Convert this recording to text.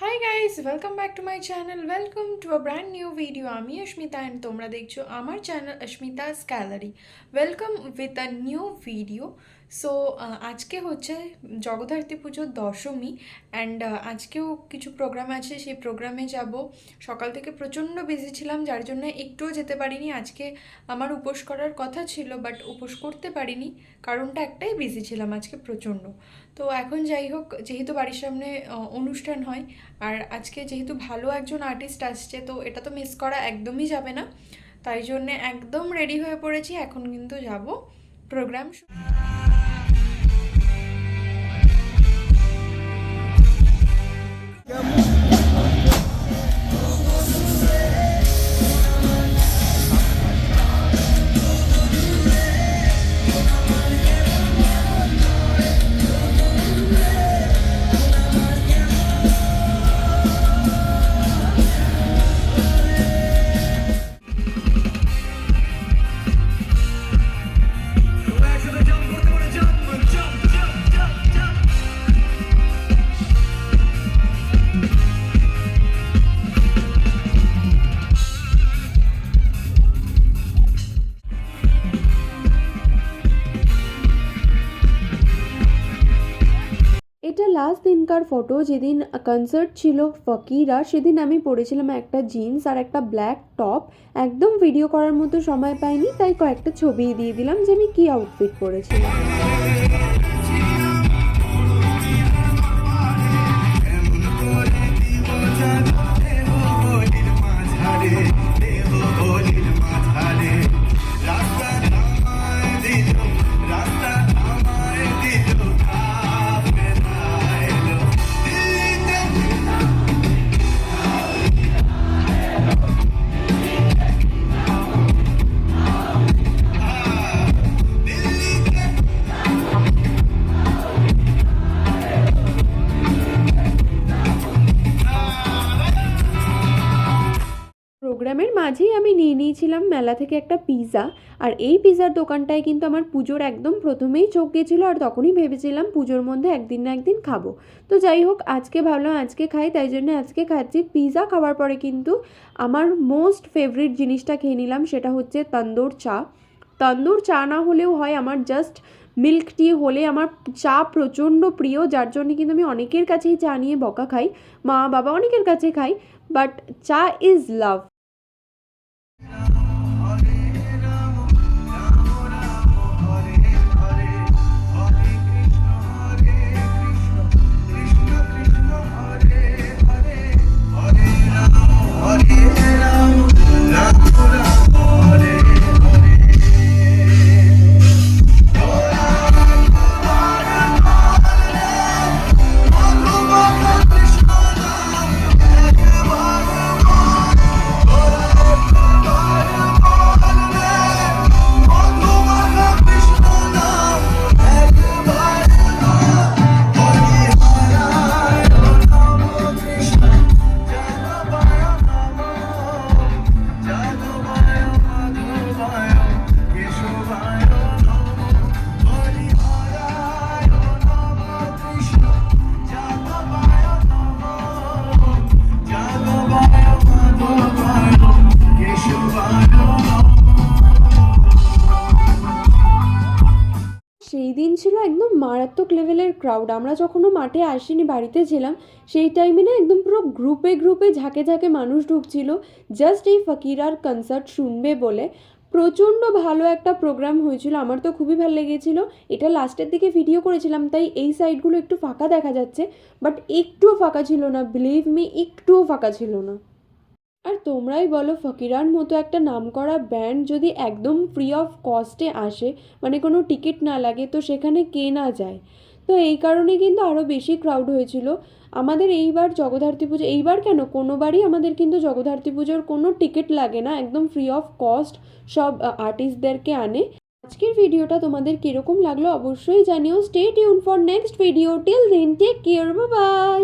High guys, welcome back to my channel. Welcome to a brand new video. আমি Asmita and তোমরা দেখছো আমার channel Asmita's gallery. Welcome with a new video. So আজকে হচ্ছে জগদ্ধাত্রী পুজোর Dashami and আজকেও কিছু প্রোগ্রাম আছে, সেই প্রোগ্রামে যাব। সকাল থেকে প্রচণ্ড বিজি ছিলাম, যার জন্য একটুও যেতে পারিনি। আজকে আমার উপোস করার কথা ছিল, বাট উপোস করতে পারিনি। কারণটা একটাই, বিজি ছিলাম আজকে প্রচণ্ড। তো এখন যাই হোক, যেহেতু বাড়ির সামনে অনুষ্ঠান হয়, আর আজকে যেহেতু ভালো একজন আর্টিস্ট আসছে, তো এটা তো মিস করা একদমই যাবে না। তাই জন্যে একদম রেডি হয়ে পড়েছি, এখন কিন্তু যাব প্রোগ্রাম। এটা লাস্ট দিনকার ফটো, যেদিন কনসার্ট ছিল ফকিরা। সেদিন আমি পরেছিলাম একটা জিন্স আর একটা ব্ল্যাক টপ। একদম ভিডিও করার মতো সময় পাইনি, তাই কয়েকটা ছবি দিয়ে দিলাম যে আমি কী আউটফিট পরেছিলাম। প্রোগ্রামের মাঝেই আমি নিয়ে নিয়েছিলাম মেলা থেকে একটা পিৎজা। আর এই পিৎজার দোকানটায় কিন্তু আমার পুজোর একদম প্রথমেই চোখ গেছিলো, আর তখনই ভেবেছিলাম পুজোর মধ্যে একদিন না একদিন খাবো। তো যাই হোক, আজকে ভাবলাম আজকে খাই, তাই জন্য আজকে খাচ্ছি। পিৎজা খাওয়ার পরে কিন্তু আমার মোস্ট ফেভারিট জিনিসটা খেয়ে নিলাম, সেটা হচ্ছে তন্দুর চা। তন্দুর চা না হলেও হয়, আমার জাস্ট মিল্ক টি হলে আমার চা প্রচণ্ড প্রিয়, যার জন্য কিন্তু আমি অনেকের কাছেই চা নিয়ে বকা খাই, মা বাবা অনেকের কাছে খাই, বাট চা ইজ লাভ। সেই দিন ছিল একদম মারাত্মক লেভেলের ক্রাউড। আমরা যখনও মাঠে আসিনি, বাড়িতে ছিলাম, সেই টাইমে না একদম পুরো গ্রুপে গ্রুপে ঝাঁকে ঝাঁকে মানুষ ঢুকছিল জাস্ট এই ফকিরার কনসার্ট শুনবে বলে। প্রচণ্ড ভালো একটা প্রোগ্রাম হয়েছিল, আমার তো খুবই ভালো লেগেছিলো। এটা লাস্টের দিকে ভিডিও করেছিলাম, তাই এই সাইডগুলো একটু ফাঁকা দেখা যাচ্ছে, বাট একটুও ফাঁকা ছিল না, বিলিভ মি, একটুও ফাঁকা ছিল না। আর তোমরাই বলো, ফকিরার মতো একটা নামকরা ব্যান্ড যদি একদম ফ্রি অফ কস্টে আসে, মানে কোনো টিকিট না লাগে, তো সেখানে কে না যায়। তো এই কারণে কিন্তু আরও বেশি ক্রাউড হয়েছিল। আমাদের এইবার জগদ্ধাত্রী পুজো, এইবার কেন, কোনোবারই আমাদের কিন্তু জগদ্ধাত্রী পুজোর কোনো টিকিট লাগে না, একদম ফ্রি অফ কস্ট সব আর্টিস্টদেরকে আনে। আজকের ভিডিওটা তোমাদের কীরকম লাগলো অবশ্যই জানিও। Stay tune for next video. Till then take care, bye by.